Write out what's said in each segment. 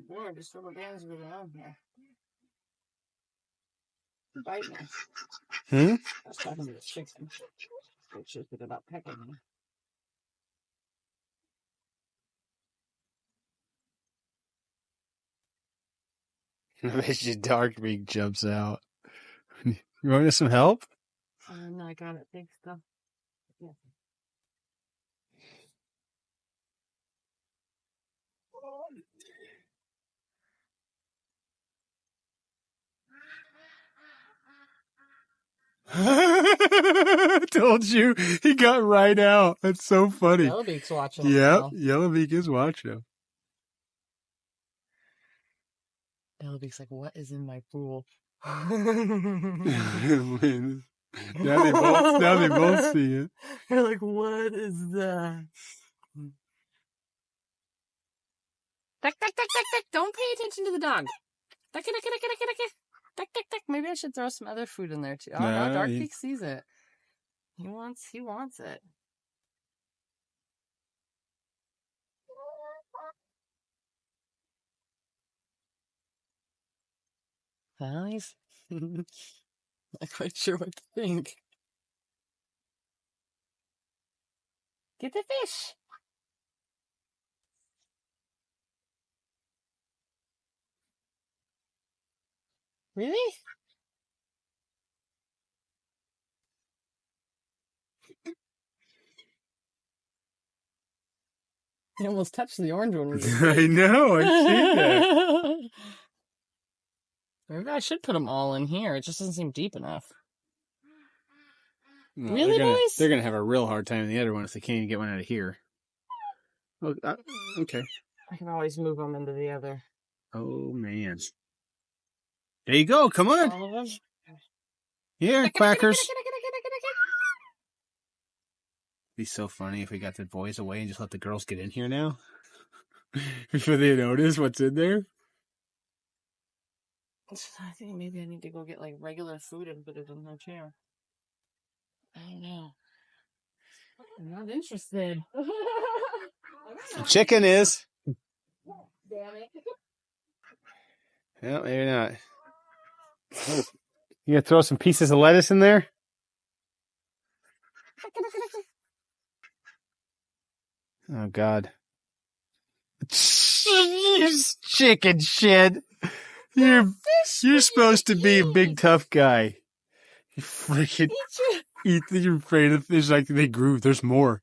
Boy, just throw my hands really on here. Bite me. I was talking to the chicken. Which is about pecking me. I bet you Dark Beak jumps out. You want some help? No, I got it. Thanks, though. Yeah. Told you, he got right out. That's so funny. Yellow Beak's watching him. Yep, Yellow Beak is watching him. Yellow Beak's like, what is in my pool? Now they both see it. They're like, what is that? Duck, duck, duck, duck, duck. Don't pay attention to the dog. Duck, duck, duck, duck, duck, duck. Duck, duck, duck. Maybe I should throw some other food in there too. Oh no, Dark Beak sees it. He wants it. Well, he's not quite sure what to think. Get the fish. Really? He almost touched the orange one with his face. I know, I've seen that. Maybe I should put them all in here. It just doesn't seem deep enough. No, really, boys? They're going to have a real hard time in the other one if they can't even get one out of here. Oh, okay. I can always move them into the other. Oh, man. There you go. Come on. All of them? Here, quackers. It'd be so funny if we got the boys away and just let the girls get in here now. Before they notice what's in there. I think maybe I need to go get like regular food and put it in the chair. I don't know. I'm not interested. The chicken is. Damn it. No, maybe not. You gonna throw some pieces of lettuce in there? Oh, God. Chicken shit. You're supposed to be a big tough guy. You freaking you're afraid of fish like they grew. There's more.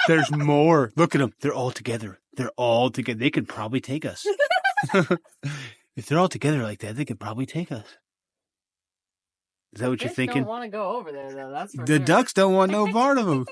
There's more. Look at them. They're all together. They're all together. They could probably take us. If they're all together like that, they could probably take us. Is that what you're thinking? Don't want to go over there though. That's for the sure. ducks don't want no part of them.